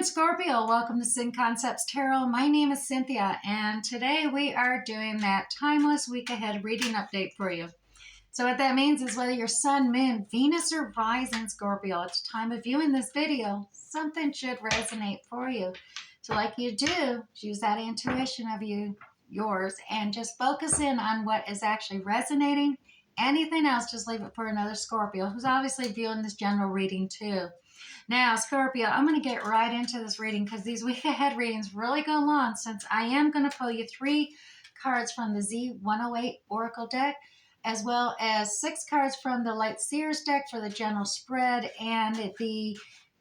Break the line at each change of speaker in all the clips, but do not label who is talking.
morning, Scorpio. Welcome to Sin Concepts Tarot. My name is Cynthia, and today we are doing that timeless week ahead reading update for you. So what that means is whether your sun, moon, Venus, or rising Scorpio at the time of viewing this video, something should resonate for you. So like you do, use that intuition of yours, and just focus in on what is actually resonating. Anything else, just leave it for another Scorpio who's obviously viewing this general reading too. Now, Scorpio, I'm going to get right into this reading because these week ahead readings really go long, since I am going to pull you 3 cards from the Z108 Oracle deck, as well as 6 cards from the Light Seers deck for the general spread, and the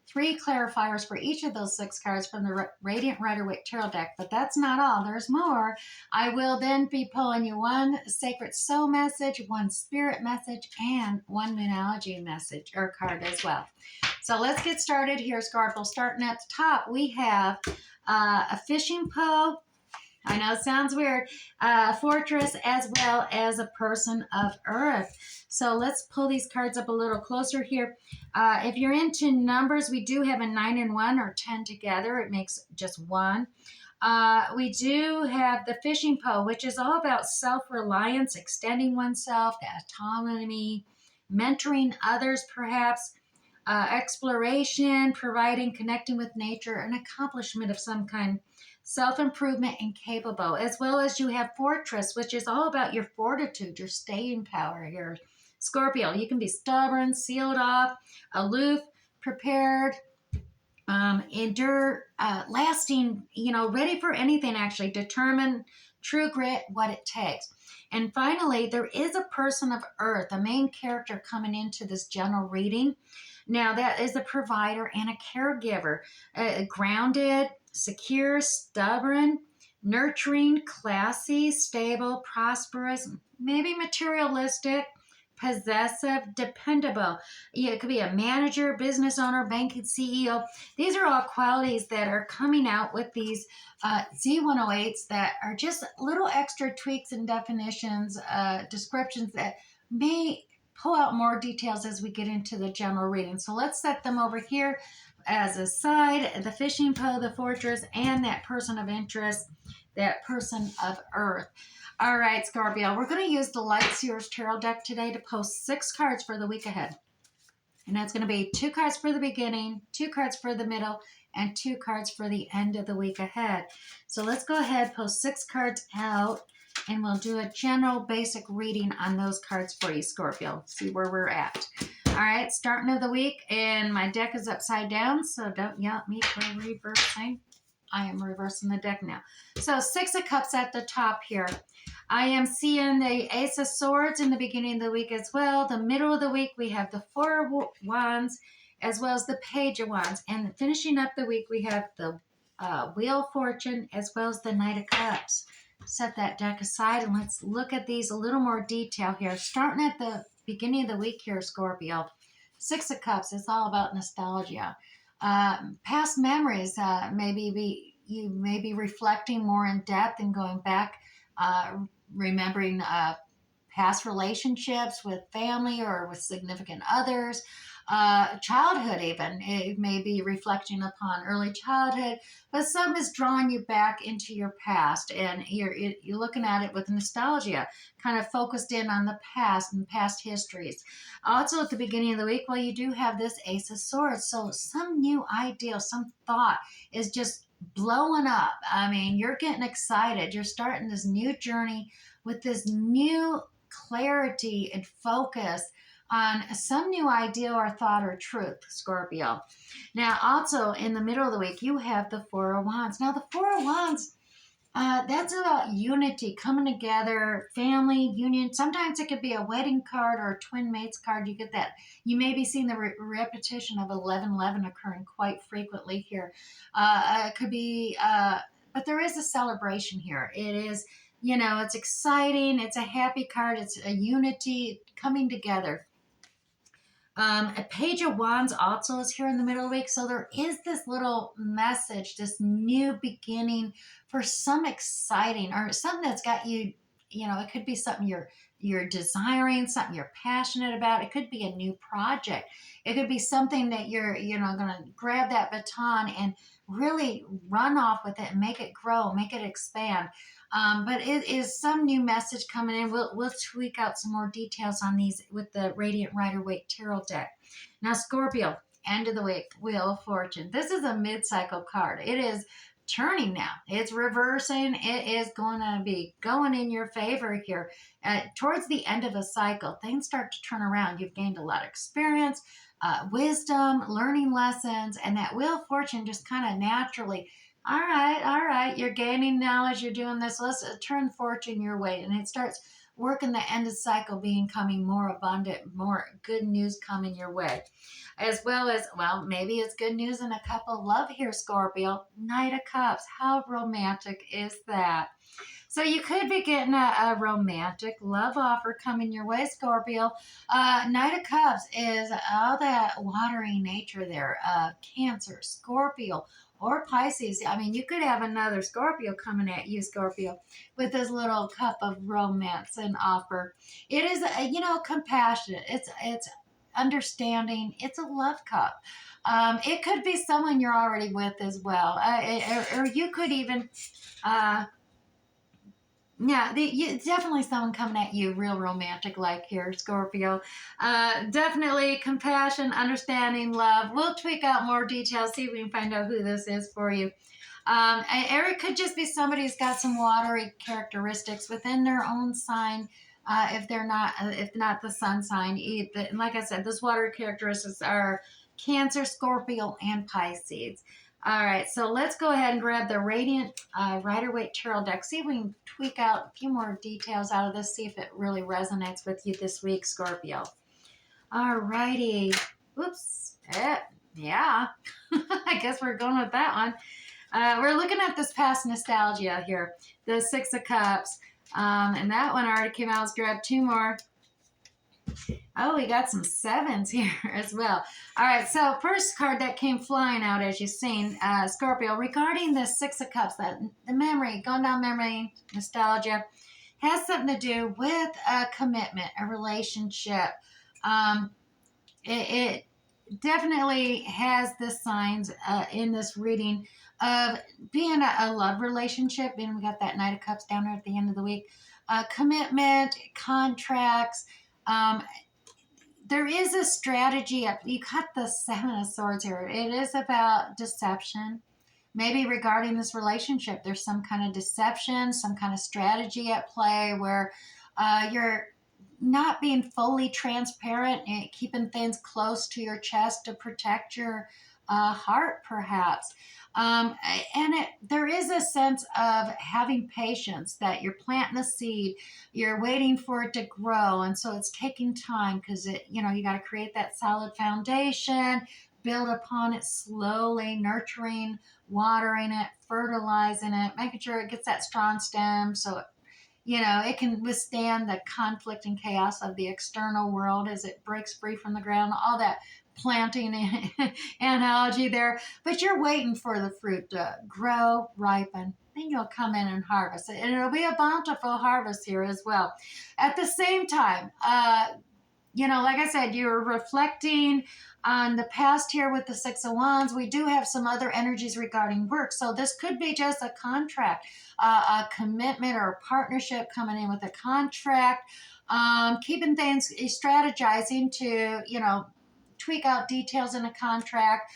3 clarifiers for each of those 6 cards from the Radiant Rider-Waite Tarot deck. But that's not all. There's more. I will then be pulling you 1 Sacred Soul message, 1 Spirit message, and 1 Moonology message or card as well. So let's get started here, Scorpio. Starting at the top, we have a fishing pole. I know it sounds weird. A fortress, as well as a person of earth. So let's pull these cards up a little closer here. If you're into numbers, we do have a 9 and 1 or 10 together. It makes just 1. We do have the fishing pole, which is all about self-reliance, extending oneself, autonomy, mentoring others perhaps, exploration, providing, connecting with nature, an accomplishment of some kind, self-improvement, and capable. As well as you have fortress, which is all about your fortitude, your staying power here. Scorpio, you can be stubborn, sealed off, aloof, prepared, endure, lasting, ready for anything actually, determined, true grit, what it takes. And finally, there is a person of earth, a main character coming into this general reading. Now, that is a provider and a caregiver, grounded, secure, stubborn, nurturing, classy, stable, prosperous, maybe materialistic, possessive, dependable. It could be a manager, business owner, banking CEO. These are all qualities that are coming out with these Z108s that are just little extra tweaks and definitions, descriptions that may pull out more details as we get into the general reading. So let's set them over here as a side: the fishing pole, the fortress, and that person of interest, that person of earth. All right, Scorpio, we're going to use the Light Seers Tarot deck today to post 6 cards for the week ahead. And that's going to be 2 cards for the beginning, 2 cards for the middle, and 2 cards for the end of the week ahead. So let's go ahead, post 6 cards out, and we'll do a general basic reading on those cards for you, Scorpio. See where we're at. All right, starting of the week, and my deck is upside down, so don't yell at me for reversing. I am reversing the deck now. So 6 of Cups at the top here. I am seeing the Ace of Swords in the beginning of the week as well. The middle of the week, we have the 4 of Wands, as well as the Page of Wands. And finishing up the week, we have the Wheel of Fortune, as well as the Knight of Cups. Set that deck aside, and let's look at these a little more detail here. Starting at the beginning of the week here, Scorpio. 6 of Cups, it's all about nostalgia. Past memories, you may be reflecting more in depth and going back, remembering past relationships with family or with significant others, childhood even. It may be reflecting upon early childhood, but some is drawing you back into your past, and you're looking at it with nostalgia, kind of focused in on the past and past histories. Also at the beginning of the week, well, you do have this Ace of Swords, so some new ideal, some thought is just blowing up. I mean, you're getting excited. You're starting this new journey with this new clarity and focus on some new idea or thought or truth, Scorpio. Now, also in the middle of the week, you have the 4 of Wands. Now, the 4 of Wands, that's about unity, coming together, family, union. Sometimes it could be a wedding card or a twin mates card. You get that. You may be seeing the repetition of 1111 occurring quite frequently here. It could be, but there is a celebration here. It is, it's exciting. It's a happy card. It's a unity coming together. A Page of Wands also is here in the middle of the week. So there is this little message, this new beginning for some exciting or something that's got you, it could be something you're desiring, something you're passionate about. It could be a new project. It could be something that you're, going to grab that baton and really run off with it and make it grow, make it expand. But it is some new message coming in. We'll tweak out some more details on these with the Radiant Rider-Waite Tarot deck. Now, Scorpio, end of the week, Wheel of Fortune. This is a mid-cycle card. It is turning now. It's reversing. It is going to be going in your favor here. Towards the end of a cycle, things start to turn around. You've gained a lot of experience, wisdom, learning lessons, and that Wheel of Fortune just kind of naturally, all right, you're gaining knowledge, you're doing this, let's turn fortune your way. And it starts working the end of cycle becoming more abundant, more good news coming your way. As well as, well, maybe it's good news and a cup of love here, Scorpio. Knight of Cups. How romantic is that? So you could be getting a romantic love offer coming your way, Scorpio. Knight of Cups is all that watery nature there. Cancer, Scorpio, or Pisces. I mean, you could have another Scorpio coming at you, Scorpio, with this little cup of romance and offer. It is, compassionate. It's understanding. It's a love cup. It could be someone you're already with as well, or you could even. Yeah, definitely someone coming at you real romantic like here, Scorpio. Definitely compassion, understanding, love. We'll tweak out more details, see if we can find out who this is for you. Or it could just be somebody who's got some watery characteristics within their own sign. If not the sun sign. And like I said, those watery characteristics are Cancer, Scorpio, and Pisces. All right, so let's go ahead and grab the Radiant Rider-Waite Tarot deck. See if we can tweak out a few more details out of this, see if it really resonates with you this week, Scorpio. All righty. Oops. Yeah. I guess we're going with that one. We're looking at this past nostalgia here, the Six of Cups. And that one already came out. Let's grab two more. Oh, we got some sevens here as well. All right, so first card that came flying out, as you've seen, Scorpio, regarding the Six of Cups, that the memory, going down memory, nostalgia, has something to do with a commitment, a relationship. It definitely has the signs in this reading of being a love relationship, and we got that Knight of Cups down there at the end of the week. Commitment, contracts. There is a strategy. You got the Seven of Swords here. It is about deception. Maybe regarding this relationship, there's some kind of deception, some kind of strategy at play where you're not being fully transparent and keeping things close to your chest to protect your heart, perhaps. There is a sense of having patience, that you're planting a seed, you're waiting for it to grow, and so it's taking time because you got to create that solid foundation, build upon it slowly, nurturing, watering it, fertilizing it, making sure it gets that strong stem so it can withstand the conflict and chaos of the external world as it breaks free from the ground, all that planting analogy there. But you're waiting for the fruit to grow, ripen, then you'll come in and harvest it. And it'll be a bountiful harvest here as well. At the same time, like I said, you're reflecting on the past here with the Six of Wands. We do have some other energies regarding work. So this could be just a contract, a commitment or a partnership coming in with a contract, keeping things, strategizing to, tweak out details in a contract.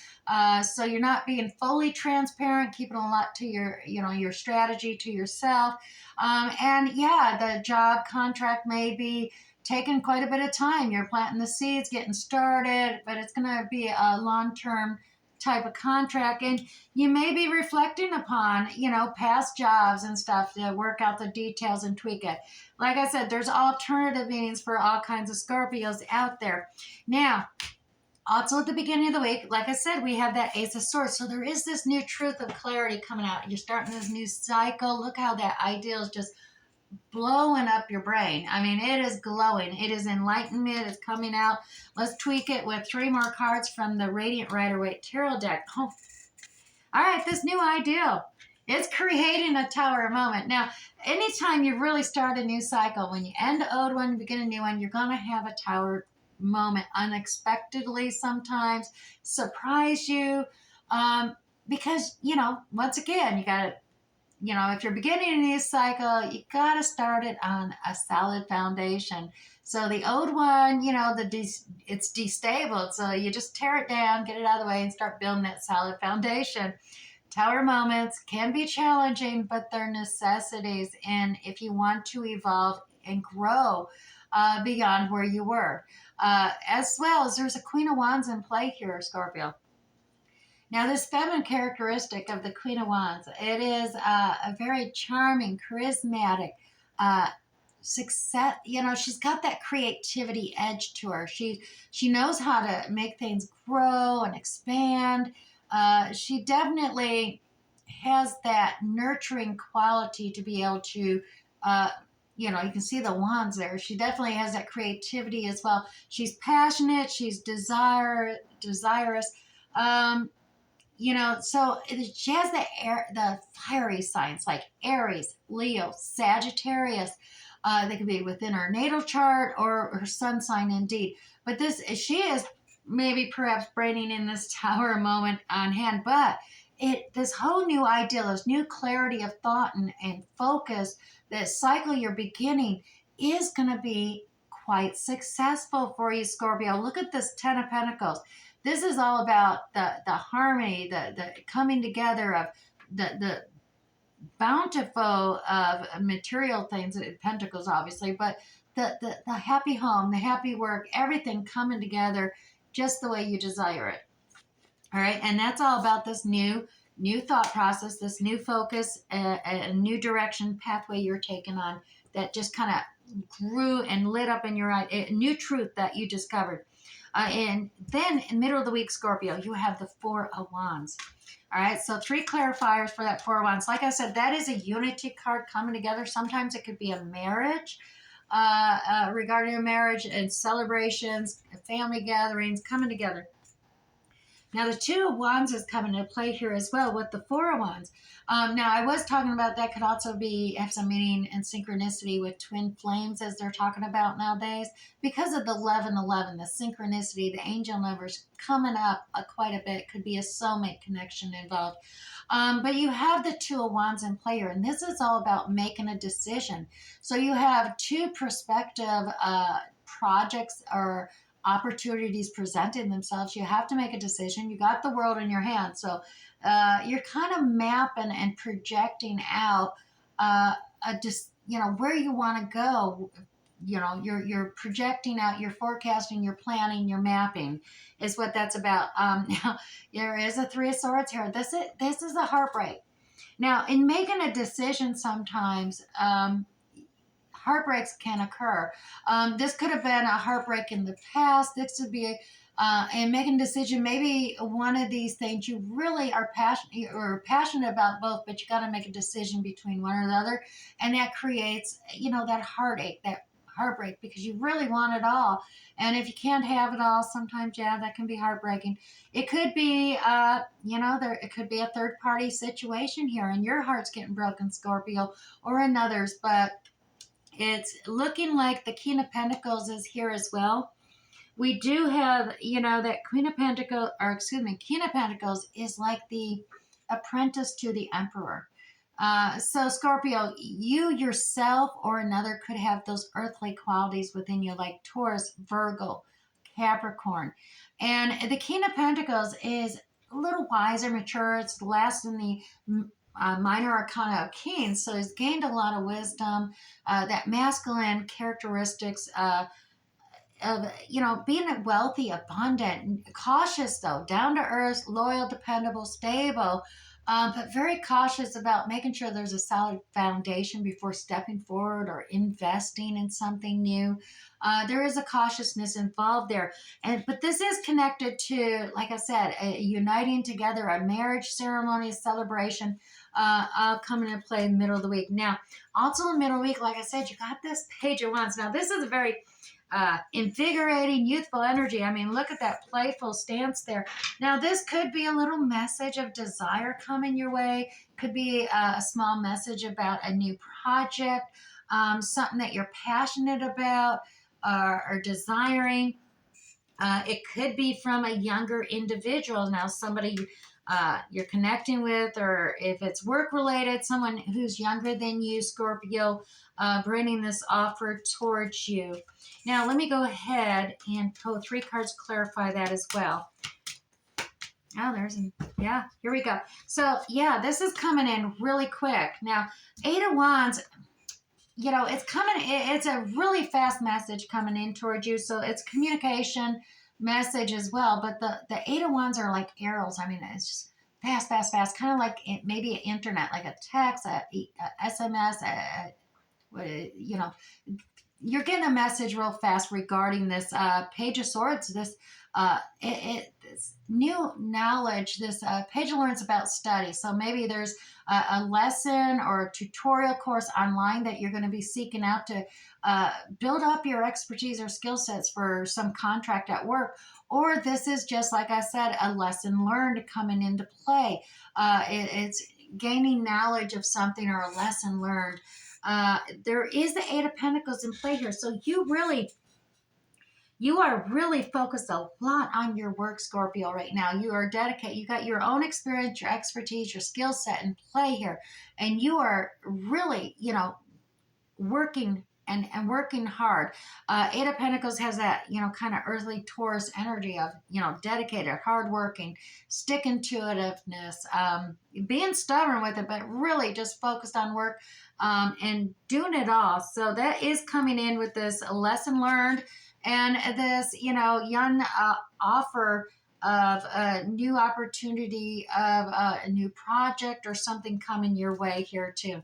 So you're not being fully transparent, keeping a lot to your strategy to yourself. The job contract may be taking quite a bit of time. You're planting the seeds, getting started, but it's going to be a long-term type of contract. And you may be reflecting upon, past jobs and stuff to work out the details and tweak it. Like I said, there's alternative meanings for all kinds of Scorpios out there. Now, also at the beginning of the week, like I said, we have that Ace of Swords. So there is this new truth of clarity coming out. You're starting this new cycle. Look how that ideal is just blowing up your brain. I mean, it is glowing. It is enlightenment. It's coming out. Let's tweak it with three more cards from the Radiant Rider-Waite Tarot deck. Oh. All right, this new ideal. It's creating a tower moment. Now, anytime you really start a new cycle, when you end the old one, begin a new one, you're going to have a tower moment unexpectedly sometimes, surprise you. because, once again, you got to, if you're beginning a new cycle, you got to start it on a solid foundation. So the old one, it's destabilized. So you just tear it down, get it out of the way, and start building that solid foundation. Tower moments can be challenging, but they're necessities. And if you want to evolve and grow beyond where you were, as well as there's a Queen of Wands in play here, Scorpio. Now, this feminine characteristic of the Queen of Wands, it is a very charming, charismatic, uh, success. She's got that creativity edge to her. She knows how to make things grow and expand. She definitely has that nurturing quality to be able to. You can see the wands there. She definitely has that creativity as well. She's passionate. She's desirous. Um, so she has the fiery signs like Aries, Leo, Sagittarius. They could be within her natal chart or her sun sign indeed. But she is maybe perhaps braining in this tower moment on hand, but this whole new ideal, this new clarity of thought and focus, this cycle you're beginning is going to be quite successful for you, Scorpio. Look at this Ten of Pentacles. This is all about the harmony, the coming together of the bountiful of material things, pentacles obviously, but the happy home, the happy work, everything coming together just the way you desire it. All right, and that's all about this new thought process, this new focus, a new direction pathway you're taking on that just kind of grew and lit up in your eye, a new truth that you discovered. And then in the middle of the week, Scorpio, you have the Four of Wands. All right, so 3 clarifiers for that Four of Wands. Like I said, that is a unity card coming together. Sometimes it could be a marriage, regarding a marriage and celebrations, family gatherings coming together. Now, the Two of Wands is coming into play here as well with the Four of Wands. Now, I was talking about that could also have some meaning and synchronicity with twin flames, as they're talking about nowadays. Because of the 1111, the synchronicity, the angel numbers coming up quite a bit. Could be a soulmate connection involved. But you have the Two of Wands in play here, and this is all about making a decision. So you have two prospective projects or opportunities presenting themselves. You have to make a decision. You got the world in your hands. So you're kind of mapping and projecting out where you want to go. You're projecting out, you're forecasting, you're planning, you're mapping is what that's about. Now, there is a Three of Swords here. This is a heartbreak. Now, in making a decision sometimes, heartbreaks can occur. This could have been a heartbreak in the past. This would be and making a decision. Maybe one of these things you really are passionate about both, but you got to make a decision between one or the other, and that creates that heartache, that heartbreak, because you really want it all. And if you can't have it all, sometimes that can be heartbreaking. It could be it could be a third party situation here, and your heart's getting broken, Scorpio, or another's, but it's looking like the King of Pentacles is here as well. We do have, that King of Pentacles is like the apprentice to the Emperor. So Scorpio, you yourself or another could have those earthly qualities within you, like Taurus, Virgo, Capricorn. And the King of Pentacles is a little wiser, mature. It's last in the minor arcana of Kings, so he's gained a lot of wisdom, that masculine characteristics of being wealthy, abundant, cautious though, down to earth, loyal, dependable, stable, but very cautious about making sure there's a solid foundation before stepping forward or investing in something new. There is a cautiousness involved there, but this is connected to, like I said, a uniting together, a marriage ceremony, a celebration. I'll come into play in the middle of the week. Now, also in the middle of the week, like I said, you got this Page of Wands. Now, this is a very invigorating, youthful energy. I mean, look at that playful stance there. Now, this could be a little message of desire coming your way. Could be a small message about a new project, something that you're passionate about or desiring. It could be from a younger individual. Now, somebody you're connecting with, or if it's work related, someone who's younger than you, Scorpio, bringing this offer towards you. Now, let me go ahead and pull 3 cards, clarify that as well. Oh, yeah, here we go. So, yeah, this is coming in really quick. Now, 8 of Wands, it's a really fast message coming in towards you. So it's communication message as well. But the 8 of Wands are like arrows. I mean, it's just fast, fast, fast. Kind of like maybe an internet, like a text, a SMS, you're getting a message real fast regarding this Page of Swords, this this new knowledge, this Page learns about study. So maybe there's a lesson or a tutorial course online that you're going to be seeking out to build up your expertise or skill sets for some contract at work. Or this is just, like I said, a lesson learned coming into play. It's gaining knowledge of something or a lesson learned. There is the 8 of Pentacles in play here. So you are really focused a lot on your work, Scorpio, right now. You are dedicated. You got your own experience, your expertise, your skill set in play here. And you are really, working and working hard. 8 of Pentacles has that, kind of earthly Taurus energy of, dedicated, hardworking, stick-to-itiveness, being stubborn with it, but really just focused on work and doing it all. So that is coming in with this lesson learned and this, young offer of a new opportunity, of a new project or something coming your way here too.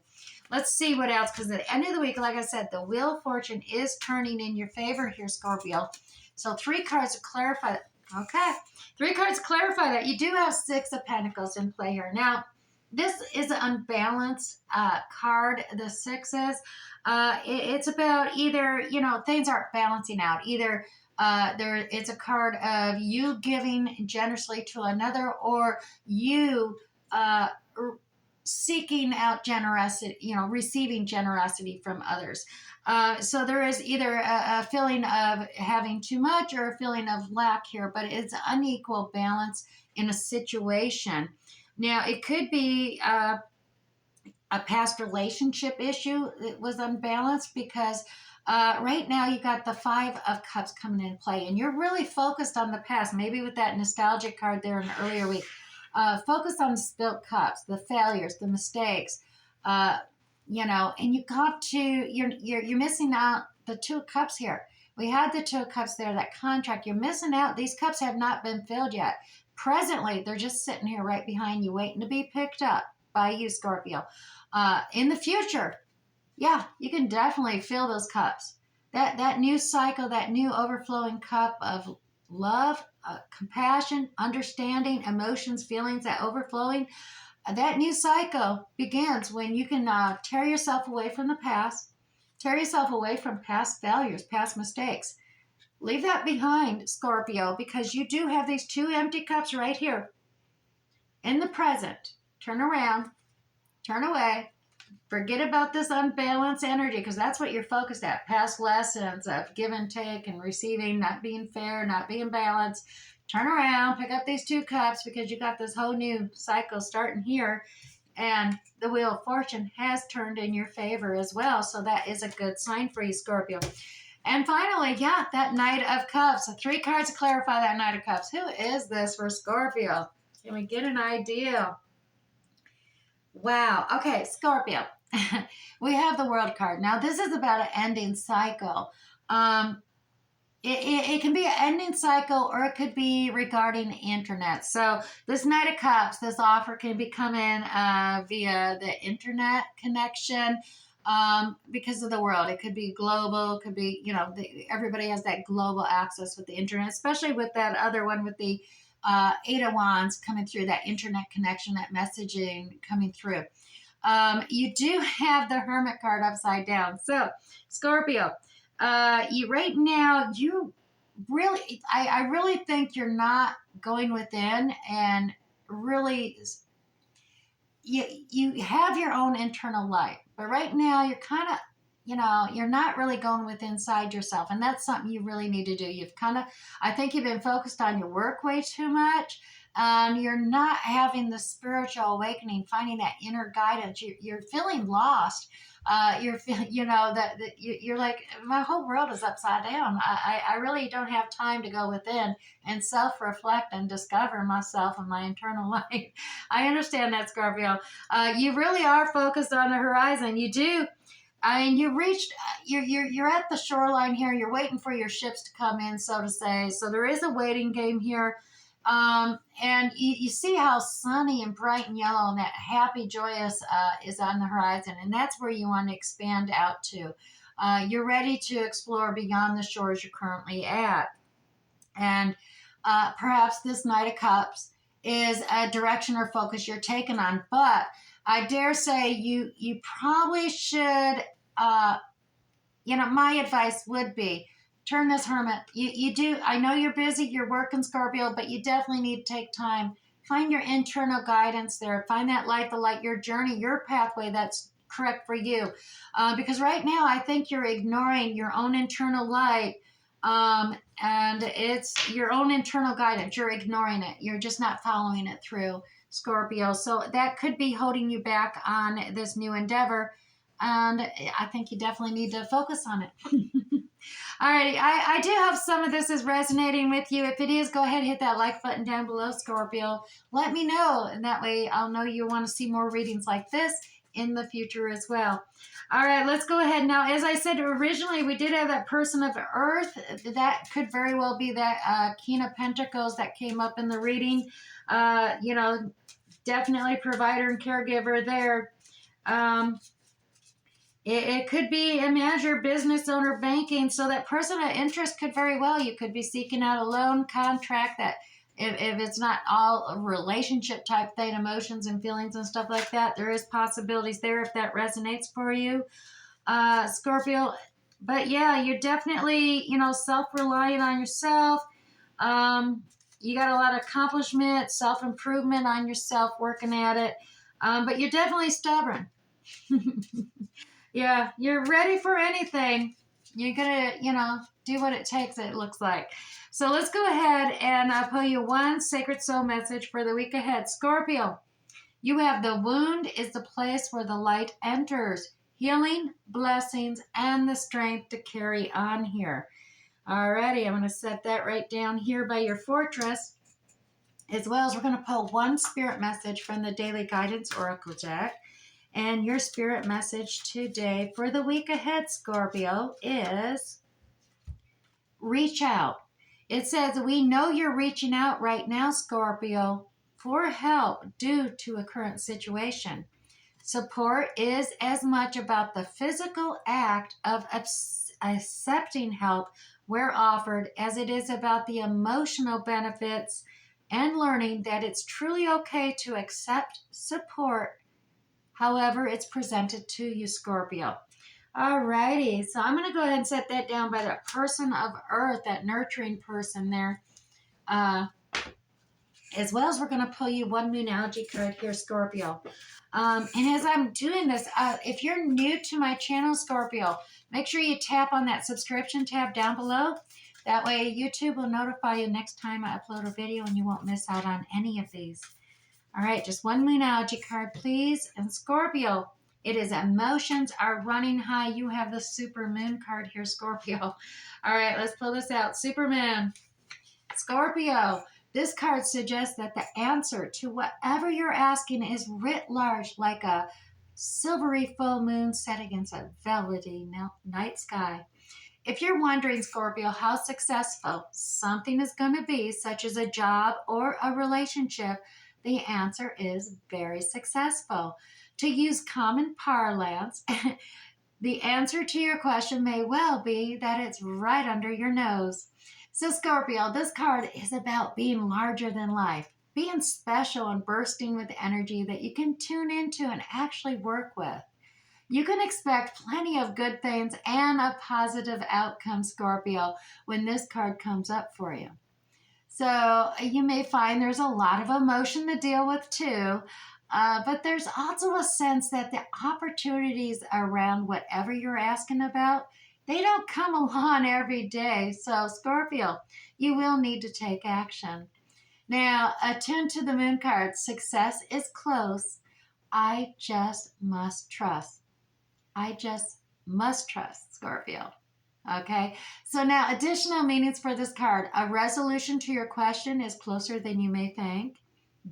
Let's see what else, because at the end of the week, like I said, the Wheel of Fortune is turning in your favor here, Scorpio. So 3 cards to clarify that. Okay. 3 cards clarify that. You do have 6 of Pentacles in play here. Now, this is an unbalanced card, the 6s. It's about either, things aren't balancing out. Either it's a card of you giving generously to another, or you seeking out generosity, receiving generosity from others. So there is either a feeling of having too much or a feeling of lack here, but it's unequal balance in a situation. Now, it could be a past relationship issue that was unbalanced, because right now you got the 5 of Cups coming in play, and you're really focused on the past, maybe with that nostalgic card there in the earlier week. Focus on the spilt cups, the failures, the mistakes, and you got to, you're missing out the 2 of Cups here. We had the 2 of Cups there, that contract. You're missing out. These cups have not been filled yet. Presently, they're just sitting here right behind you, waiting to be picked up by you, Scorpio. In the future, yeah, you can definitely fill those cups. That new cycle, that new overflowing cup of love, compassion, understanding, emotions, feelings, that overflowing, that new cycle begins when you can tear yourself away from the past, tear yourself away from past failures, past mistakes. Leave that behind, Scorpio, because you do have these 2 empty cups right here in the present. Turn around, turn away. Forget about this unbalanced energy, because that's what you're focused at. Past lessons of give and take and receiving, not being fair, not being balanced. Turn around, pick up these 2 cups, because you got this whole new cycle starting here. And the Wheel of Fortune has turned in your favor as well. So that is a good sign for you, Scorpio. And finally, yeah, that Knight of Cups. So 3 cards to clarify that Knight of Cups. Who is this for Scorpio? Can we get an idea? Wow. Okay, Scorpio. We have the World card. Now, this is about an ending cycle. It can be an ending cycle, or it could be regarding the internet. So this Knight of Cups, this offer can be coming via the internet connection because of the world. It could be global. It could be, everybody has that global access with the internet, especially with that other one with the 8 of Wands coming through, that internet connection, that messaging coming through. You do have the Hermit card upside down. So, Scorpio, you right now, you really, I really think you're not going within and really, you have your own internal light, but right now you're kind of, you're not really going with inside yourself. And that's something you really need to do. I think you've been focused on your work way too much. and you're not having the spiritual awakening, finding that inner guidance. You're feeling lost. You're feeling, that you're like, my whole world is upside down. I really don't have time to go within and self-reflect and discover myself and my internal life. I understand that, Scorpio. You really are focused on the horizon. You do. I mean, you reached, you're at the shoreline here. You're waiting for your ships to come in, so to say. So there is a waiting game here. And you see how sunny and bright and yellow and that happy, joyous is on the horizon. And that's where you want to expand out to. You're ready to explore beyond the shores you're currently at. And perhaps this Knight of Cups is a direction or focus you're taking on. But I dare say you probably should, my advice would be turn this hermit. You do, I know you're busy, you're working, Scorpio, but you definitely need to take time. Find your internal guidance there. Find that light, the light, your journey, your pathway that's correct for you. Because right now, I think you're ignoring your own internal light. And it's your own internal guidance. You're ignoring it. You're just not following it through, Scorpio. So that could be holding you back on this new endeavor. And I think you definitely need to focus on it. Alrighty, I do hope some of this is resonating with you. If it is, go ahead and hit that like button down below, Scorpio. Let me know, and that way I'll know you want to see more readings like this in the future as well. All right, let's go ahead. Now, as I said originally, we did have that person of Earth. That could very well be that King of Pentacles that came up in the reading. Definitely provider and caregiver there. It could be a manager, business owner, banking. So that person of interest could very well, you could be seeking out a loan contract that if it's not all a relationship type thing, emotions and feelings and stuff like that, there is possibilities there if that resonates for you, Scorpio. But yeah, you're definitely, self-reliant on yourself. You got a lot of accomplishment, self-improvement on yourself, working at it. But you're definitely stubborn. Yeah, you're ready for anything. You're going to, do what it takes, it looks like. So let's go ahead and pull you one sacred soul message for the week ahead. Scorpio, you have the wound is the place where the light enters. Healing, blessings, and the strength to carry on here. Alrighty, I'm going to set that right down here by your fortress. As well as we're going to pull one spirit message from the Daily Guidance Oracle deck. And your spirit message today for the week ahead, Scorpio, is reach out. It says, we know you're reaching out right now, Scorpio, for help due to a current situation. Support is as much about the physical act of accepting help where offered as it is about the emotional benefits and learning that it's truly okay to accept support however it's presented to you, Scorpio. Alrighty, so I'm going to go ahead and set that down by that person of Earth, that nurturing person there. As well as we're going to pull you one Moonology card here, Scorpio. And as I'm doing this, if you're new to my channel, Scorpio, make sure you tap on that subscription tab down below. That way YouTube will notify you next time I upload a video and you won't miss out on any of these. All right, just one Moonology card, please. And Scorpio, it is emotions are running high. You have the Super Moon card here, Scorpio. All right, let's pull this out. Super Moon. Scorpio, this card suggests that the answer to whatever you're asking is writ large, like a silvery full moon set against a velvety night sky. If you're wondering, Scorpio, how successful something is going to be, such as a job or a relationship, the answer is very successful. To use common parlance, the answer to your question may well be that it's right under your nose. So Scorpio, this card is about being larger than life, being special and bursting with energy that you can tune into and actually work with. You can expect plenty of good things and a positive outcome, Scorpio, when this card comes up for you. So you may find there's a lot of emotion to deal with too, but there's also a sense that the opportunities around whatever you're asking about, they don't come along every day. So Scorpio, you will need to take action. Now, attune to the moon card. Success is close. I just must trust. I just must trust, Scorpio. Okay, so now additional meanings for this card. A resolution to your question is closer than you may think.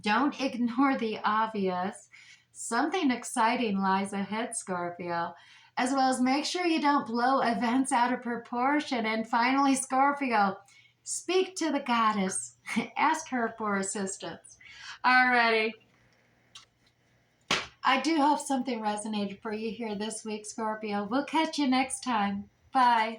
Don't ignore the obvious. Something exciting lies ahead, Scorpio. As well as make sure you don't blow events out of proportion. And finally, Scorpio, speak to the goddess. Ask her for assistance. Alrighty. I do hope something resonated for you here this week, Scorpio. We'll catch you next time. Bye.